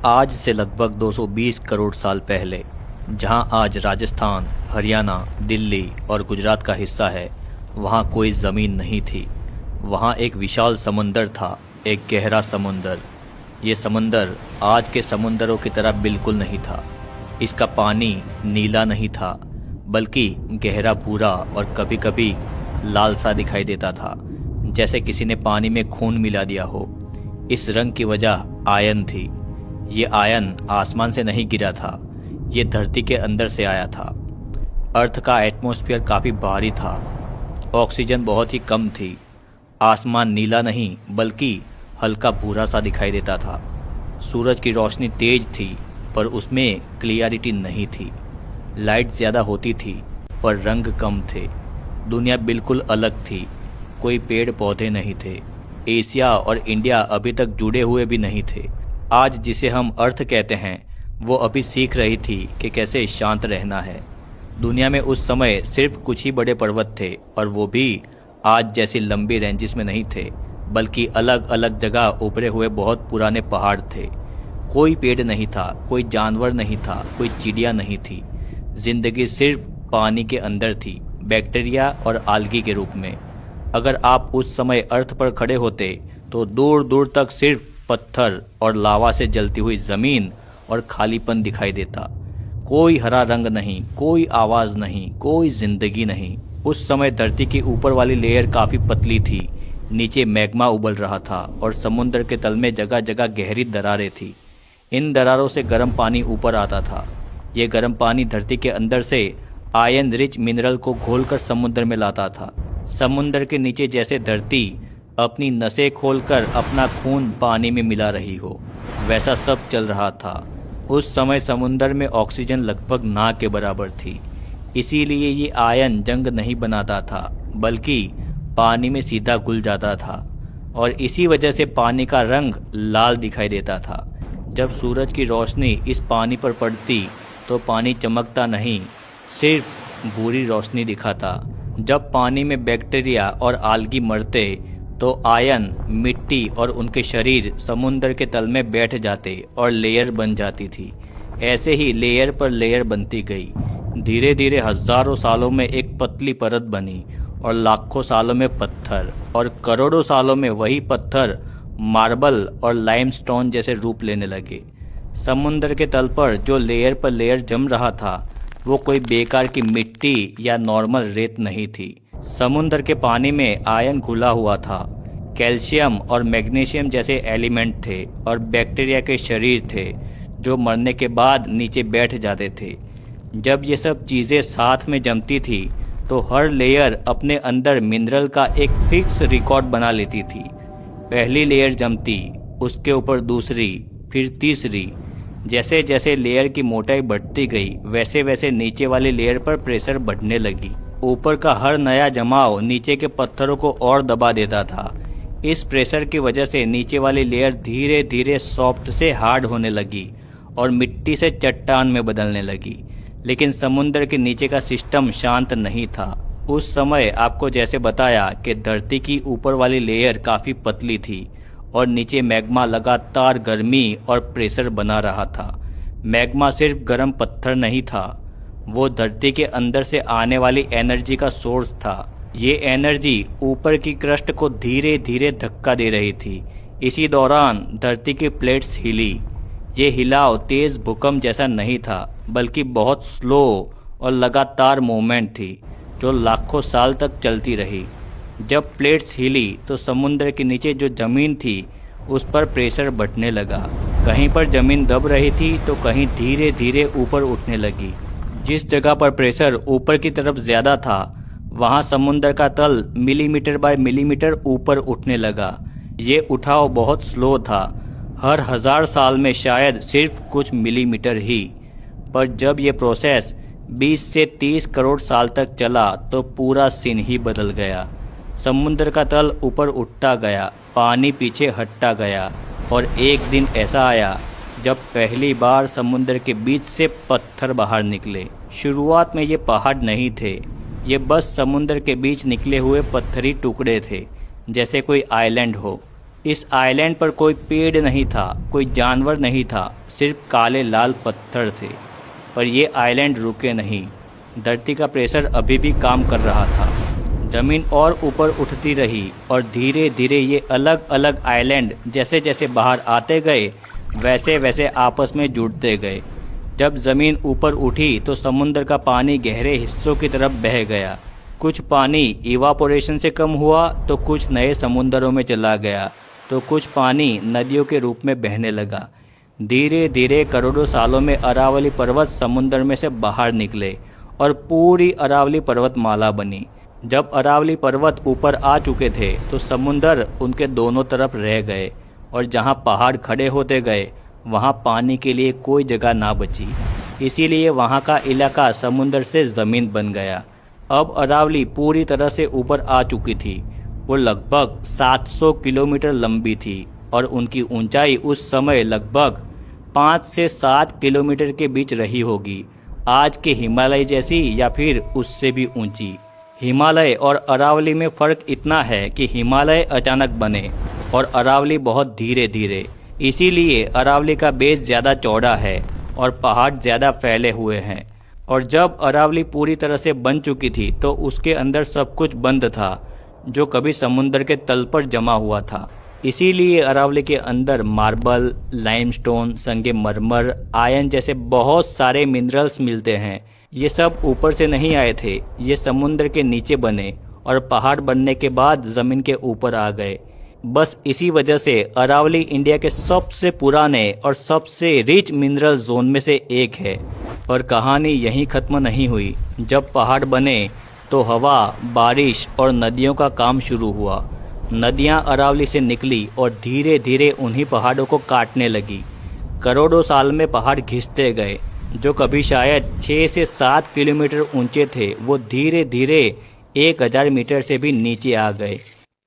आज से लगभग 220 करोड़ साल पहले, जहां आज राजस्थान, हरियाणा, दिल्ली और गुजरात का हिस्सा है, वहां कोई ज़मीन नहीं थी। वहां एक विशाल समंदर था, एक गहरा समंदर। ये समंदर आज के समुंदरों की तरह बिल्कुल नहीं था। इसका पानी नीला नहीं था, बल्कि गहरा भूरा और कभी कभी लाल सा दिखाई देता था, जैसे किसी ने पानी में खून मिला दिया हो। इस रंग की वजह आयन थी। ये आयन आसमान से नहीं गिरा था, ये धरती के अंदर से आया था। अर्थ का एटमॉस्फेयर काफ़ी भारी था, ऑक्सीजन बहुत ही कम थी। आसमान नीला नहीं बल्कि हल्का भूरा सा दिखाई देता था। सूरज की रोशनी तेज थी, पर उसमें क्लियरिटी नहीं थी। लाइट ज़्यादा होती थी, पर रंग कम थे। दुनिया बिल्कुल अलग थी, कोई पेड़ पौधे नहीं थे। एशिया और इंडिया अभी तक जुड़े हुए भी नहीं थे। आज जिसे हम अर्थ कहते हैं, वो अभी सीख रही थी कि कैसे शांत रहना है। दुनिया में उस समय सिर्फ कुछ ही बड़े पर्वत थे, और वो भी आज जैसी लंबी रेंजेस में नहीं थे, बल्कि अलग अलग जगह उभरे हुए बहुत पुराने पहाड़ थे। कोई पेड़ नहीं था, कोई जानवर नहीं था, कोई चिड़िया नहीं थी। जिंदगी सिर्फ पानी के अंदर थी, बैक्टीरिया और आल्गी के रूप में। अगर आप उस समय अर्थ पर खड़े होते तो दूर दूर तक सिर्फ पत्थर और लावा से जलती हुई ज़मीन और खालीपन दिखाई देता। कोई हरा रंग नहीं, कोई आवाज़ नहीं, कोई जिंदगी नहीं। उस समय धरती की ऊपर वाली लेयर काफ़ी पतली थी। नीचे मैग्मा उबल रहा था और समुद्र के तल में जगह जगह गहरी दरारें थी। इन दरारों से गर्म पानी ऊपर आता था। ये गर्म पानी धरती के अंदर से आयन रिच मिनरल को घोलकर समुद्र में लाता था। समुद्र के नीचे जैसे धरती अपनी नसें खोलकर अपना खून पानी में मिला रही हो, वैसा सब चल रहा था। उस समय समुद्र में ऑक्सीजन लगभग ना के बराबर थी। इसीलिए ये आयन जंग नहीं बनाता था, बल्कि पानी में सीधा घुल जाता था, और इसी वजह से पानी का रंग लाल दिखाई देता था। जब सूरज की रोशनी इस पानी पर पड़ती तो पानी चमकता नहीं, सिर्फ भूरी रोशनी दिखाता। जब पानी में बैक्टीरिया और आल्गी मरते तो आयन, मिट्टी और उनके शरीर समुद्र के तल में बैठ जाते और लेयर बन जाती थी। ऐसे ही लेयर पर लेयर बनती गई। धीरे धीरे हजारों सालों में एक पतली परत बनी, और लाखों सालों में पत्थर, और करोड़ों सालों में वही पत्थर मार्बल और लाइमस्टोन जैसे रूप लेने लगे। समुद्र के तल पर जो लेयर पर लेयर जम रहा था, वो कोई बेकार की मिट्टी या नॉर्मल रेत नहीं थी। समुद्र के पानी में आयन घुला हुआ था। कैल्शियम और मैग्नीशियम जैसे एलिमेंट थे, और बैक्टीरिया के शरीर थे जो मरने के बाद नीचे बैठ जाते थे। जब ये सब चीज़ें साथ में जमती थी तो हर लेयर अपने अंदर मिनरल का एक फिक्स रिकॉर्ड बना लेती थी। पहली लेयर जमती, उसके ऊपर दूसरी, फिर तीसरी। जैसे जैसे लेयर की मोटाई बढ़ती गई, वैसे वैसे नीचे वाली लेयर पर प्रेशर बढ़ने लगी। ऊपर का हर नया जमाव नीचे के पत्थरों को और दबा देता था। इस प्रेशर की वजह से नीचे वाली लेयर धीरे धीरे सॉफ्ट से हार्ड होने लगी और मिट्टी से चट्टान में बदलने लगी। लेकिन समुद्र के नीचे का सिस्टम शांत नहीं था। उस समय आपको जैसे बताया कि धरती की ऊपर वाली लेयर काफ़ी पतली थी, और नीचे मैग्मा लगातार गर्मी और प्रेशर बना रहा था। मैग्मा सिर्फ गर्म पत्थर नहीं था, वो धरती के अंदर से आने वाली एनर्जी का सोर्स था। ये एनर्जी ऊपर की क्रस्ट को धीरे धीरे धक्का दे रही थी। इसी दौरान धरती की प्लेट्स हिली। ये हिलाव तेज भूकंप जैसा नहीं था, बल्कि बहुत स्लो और लगातार मूवमेंट थी, जो लाखों साल तक चलती रही। जब प्लेट्स हिली तो समुद्र के नीचे जो ज़मीन थी, उस पर प्रेशर बढ़ने लगा। कहीं पर ज़मीन दब रही थी तो कहीं धीरे धीरे ऊपर उठने लगी। जिस जगह पर प्रेशर ऊपर की तरफ ज़्यादा था, वहाँ समुद्र का तल मिलीमीटर बाय मिलीमीटर ऊपर उठने लगा। ये उठाव बहुत स्लो था, हर 1000 साल में शायद सिर्फ कुछ मिलीमीटर ही। पर जब ये प्रोसेस 20 से 30 करोड़ साल तक चला तो पूरा सीन ही बदल गया। समुद्र का तल ऊपर उठता गया, पानी पीछे हटता गया, और एक दिन ऐसा आया जब पहली बार समुद्र के बीच से पत्थर बाहर निकले। शुरुआत में ये पहाड़ नहीं थे, ये बस समुद्र के बीच निकले हुए पत्थरी टुकड़े थे, जैसे कोई आइलैंड हो। इस आइलैंड पर कोई पेड़ नहीं था, कोई जानवर नहीं था, सिर्फ काले लाल पत्थर थे। पर ये आइलैंड रुके नहीं। धरती का प्रेशर अभी भी काम कर रहा था। ज़मीन और ऊपर उठती रही और धीरे धीरे ये अलग अलग आइलैंड जैसे जैसे बाहर आते गए वैसे वैसे आपस में जुड़ते गए। जब ज़मीन ऊपर उठी तो समुद्र का पानी गहरे हिस्सों की तरफ बह गया। कुछ पानी इवापोरेशन से कम हुआ तो कुछ नए समुंदरों में चला गया, तो कुछ पानी नदियों के रूप में बहने लगा। धीरे धीरे करोड़ों सालों में अरावली पर्वत समुद्र में से बाहर निकले और पूरी अरावली पर्वतमाला बनी। जब अरावली पर्वत ऊपर आ चुके थे तो समुंदर उनके दोनों तरफ रह गए और जहाँ पहाड़ खड़े होते गए वहाँ पानी के लिए कोई जगह ना बची। इसीलिए वहाँ का इलाका समुंदर से ज़मीन बन गया। अब अरावली पूरी तरह से ऊपर आ चुकी थी। वो लगभग 700 किलोमीटर लंबी थी और उनकी ऊंचाई उस समय लगभग 5 से 7 किलोमीटर के बीच रही होगी, आज के हिमालय जैसी या फिर उससे भी ऊंची। हिमालय और अरावली में फ़र्क इतना है कि हिमालय अचानक बने और अरावली बहुत धीरे धीरे। इसीलिए अरावली का बेस ज़्यादा चौड़ा है और पहाड़ ज़्यादा फैले हुए हैं। और जब अरावली पूरी तरह से बन चुकी थी तो उसके अंदर सब कुछ बंद था जो कभी समुद्र के तल पर जमा हुआ था। इसीलिए अरावली के अंदर मार्बल, लाइमस्टोन, संगमरमर, आयरन जैसे बहुत सारे मिनरल्स मिलते हैं। ये सब ऊपर से नहीं आए थे, ये समुद्र के नीचे बने और पहाड़ बनने के बाद ज़मीन के ऊपर आ गए। बस इसी वजह से अरावली इंडिया के सबसे पुराने और सबसे रिच मिनरल जोन में से एक है। और कहानी यहीं ख़त्म नहीं हुई। जब पहाड़ बने तो हवा, बारिश और नदियों का काम शुरू हुआ। नदियां अरावली से निकली और धीरे धीरे उन्हीं पहाड़ों को काटने लगी। करोड़ों साल में पहाड़ घिसते गए। जो कभी शायद 6 से 7 किलोमीटर ऊंचे थे वो धीरे धीरे 1000 मीटर से भी नीचे आ गए।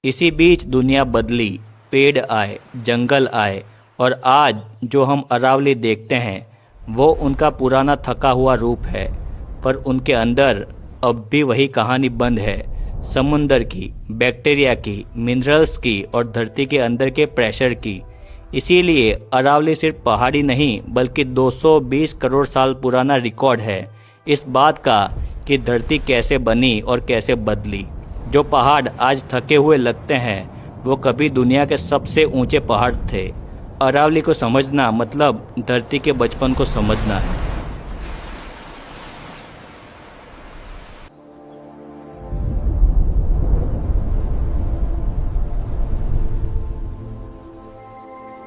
इसी बीच दुनिया बदली, पेड़ आए, जंगल आए और आज जो हम अरावली देखते हैं वो उनका पुराना थका हुआ रूप है। पर उनके अंदर अब भी वही कहानी बंद है, समुंदर की, बैक्टीरिया की, मिनरल्स की और धरती के अंदर के प्रेशर की। इसीलिए अरावली सिर्फ पहाड़ी नहीं बल्कि 220 करोड़ साल पुराना रिकॉर्ड है इस बात का कि धरती कैसे बनी और कैसे बदली। जो पहाड़ आज थके हुए लगते हैं वो कभी दुनिया के सबसे ऊंचे पहाड़ थे। अरावली को समझना मतलब धरती के बचपन को समझना है।